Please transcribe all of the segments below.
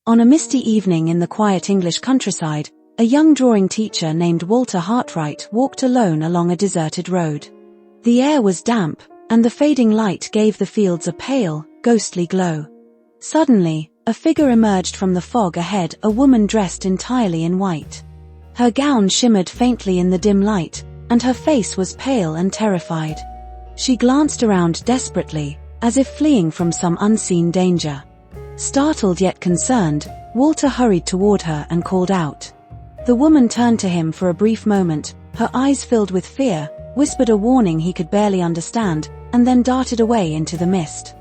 On a misty evening in the quiet English countryside, a young drawing teacher named Walter Hartright walked alone along a deserted road. The air was damp, and the fading light gave the fields a pale, ghostly glow. Suddenly, a figure emerged from the fog ahead, a woman dressed entirely in white. Her gown shimmered faintly in the dim light, and her face was pale and terrified. She glanced around desperately, as if fleeing from some unseen danger. Startled yet concerned, Walter hurried toward her and called out. The woman turned to him for a brief moment, her eyes filled with fear, whispered a warning he could barely understand, and then darted away into the mist.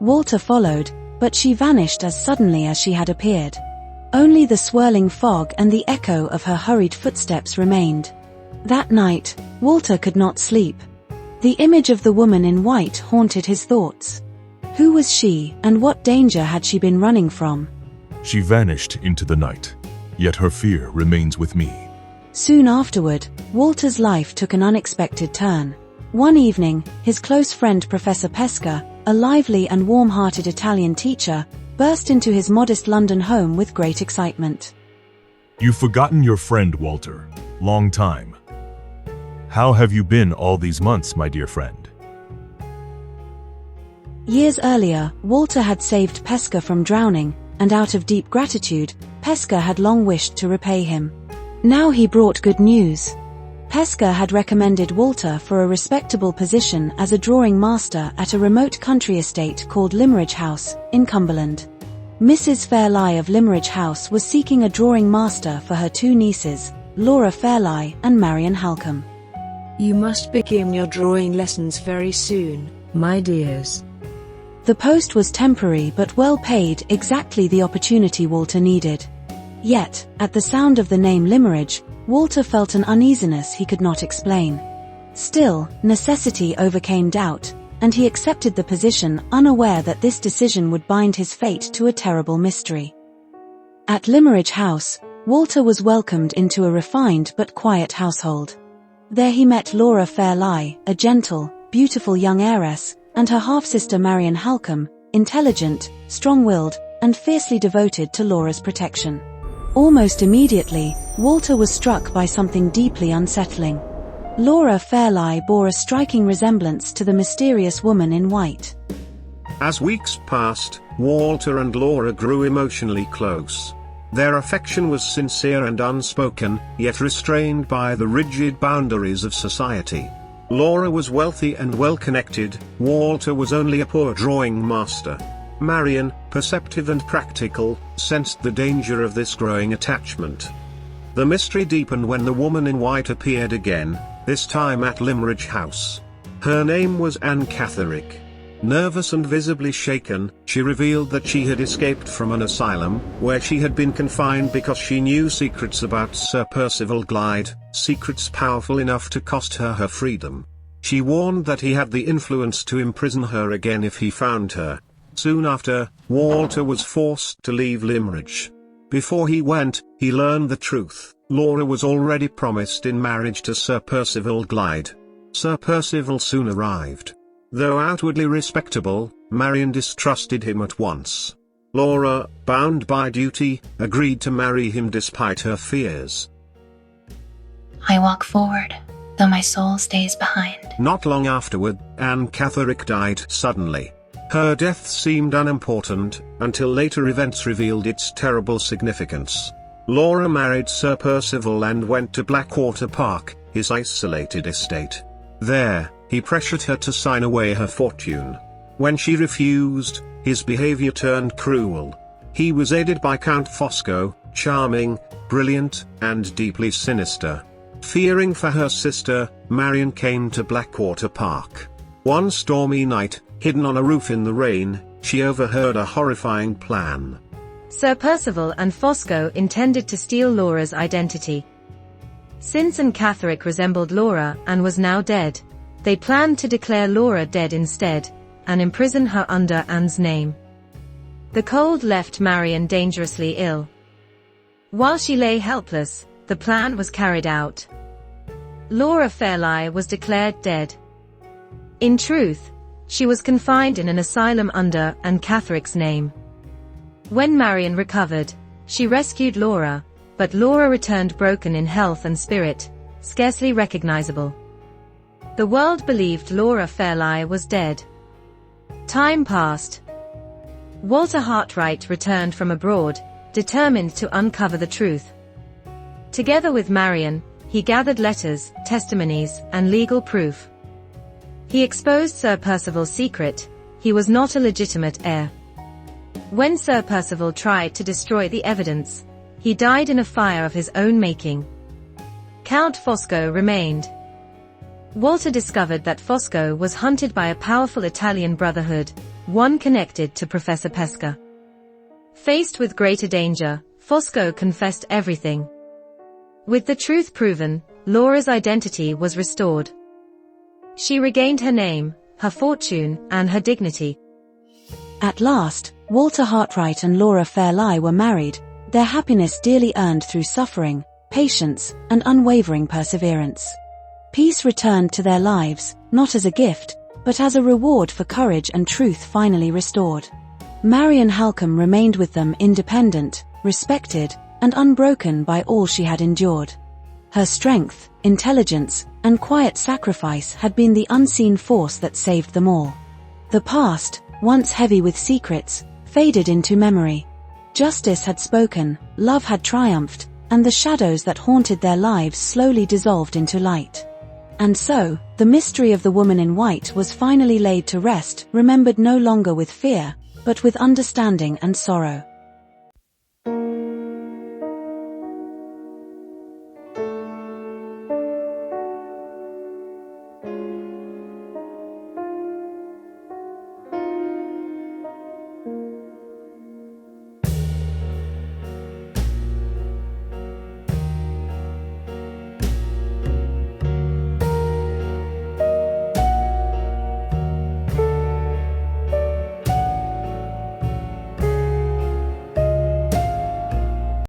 Walter followed, but she vanished as suddenly as she had appeared. Only the swirling fog and the echo of her hurried footsteps remained. That night, Walter could not sleep. The image of the woman in white haunted his thoughts. Who was she, and what danger had she been running from? She vanished into the night, yet her fear remains with me. Soon afterward, Walter's life took an unexpected turn. One evening, his close friend Professor Pesca, a lively and warm-hearted Italian teacher, burst into his modest London home with great excitement. You've forgotten your friend, Walter. Long time. How have you been all these months, my dear friend? Years earlier, Walter had saved Pesca from drowning, and out of deep gratitude, Pesca had long wished to repay him. Now he brought good news. Pesca had recommended Walter for a respectable position as a drawing master at a remote country estate called Limmeridge House, in Cumberland. Mrs. Fairlie of Limmeridge House was seeking a drawing master for her two nieces, Laura Fairlie and Marian Halcombe. You must begin your drawing lessons very soon, my dears. The post was temporary but well paid, exactly the opportunity Walter needed. Yet, at the sound of the name Limmeridge, Walter felt an uneasiness he could not explain. Still, necessity overcame doubt, and he accepted the position, unaware that this decision would bind his fate to a terrible mystery. At Limmeridge House, Walter was welcomed into a refined but quiet household. There he met Laura Fairlie, a gentle, beautiful young heiress, and her half-sister Marian Halcombe, intelligent, strong-willed, and fiercely devoted to Laura's protection. Almost immediately, Walter was struck by something deeply unsettling. Laura Fairlie bore a striking resemblance to the mysterious woman in white. As weeks passed, Walter and Laura grew emotionally close. Their affection was sincere and unspoken, yet restrained by the rigid boundaries of society. Laura was wealthy and well-connected, Walter was only a poor drawing master. Marian, perceptive and practical, sensed the danger of this growing attachment. The mystery deepened when the woman in white appeared again, this time at Limmeridge House. Her name was Anne Catherick. Nervous and visibly shaken, she revealed that she had escaped from an asylum, where she had been confined because she knew secrets about Sir Percival Glyde, secrets powerful enough to cost her her freedom. She warned that he had the influence to imprison her again if he found her. Soon after, Walter was forced to leave Limmeridge. Before he went, he learned the truth. Laura was already promised in marriage to Sir Percival Glyde. Sir Percival soon arrived. Though outwardly respectable, Marian distrusted him at once. Laura, bound by duty, agreed to marry him despite her fears. I walk forward, though my soul stays behind. Not long afterward, Anne Catherick died suddenly. Her death seemed unimportant, until later events revealed its terrible significance. Laura married Sir Percival and went to Blackwater Park, his isolated estate. There, he pressured her to sign away her fortune. When she refused, his behavior turned cruel. He was aided by Count Fosco, charming, brilliant, and deeply sinister. Fearing for her sister, Marian came to Blackwater Park. One stormy night, hidden on a roof in the rain, she overheard a horrifying plan. Sir Percival and Fosco intended to steal Laura's identity. Since Anne Catherick resembled Laura and was now dead, they planned to declare Laura dead instead, and imprison her under Anne's name. The cold left Marian dangerously ill. While she lay helpless, the plan was carried out. Laura Fairlie was declared dead. In truth, she was confined in an asylum under Anne Catherick's name. When Marian recovered, she rescued Laura, but Laura returned broken in health and spirit, scarcely recognizable. The world believed Laura Fairlie was dead. Time passed. Walter Hartright returned from abroad, determined to uncover the truth. Together with Marian, he gathered letters, testimonies, and legal proof. He exposed Sir Percival's secret: he was not a legitimate heir. When Sir Percival tried to destroy the evidence, he died in a fire of his own making. Count Fosco remained. Walter discovered that Fosco was hunted by a powerful Italian brotherhood, one connected to Professor Pesca. Faced with greater danger, Fosco confessed everything. With the truth proven, Laura's identity was restored. She regained her name, her fortune, and her dignity. At last, Walter Hartright and Laura Fairlie were married, their happiness dearly earned through suffering, patience, and unwavering perseverance. Peace returned to their lives, not as a gift, but as a reward for courage and truth finally restored. Marian Halcombe remained with them independent, respected, and unbroken by all she had endured. Her strength, intelligence, and quiet sacrifice had been the unseen force that saved them all. The past, once heavy with secrets, faded into memory. Justice had spoken, love had triumphed, and the shadows that haunted their lives slowly dissolved into light. And so, the mystery of the woman in white was finally laid to rest, remembered no longer with fear, but with understanding and sorrow.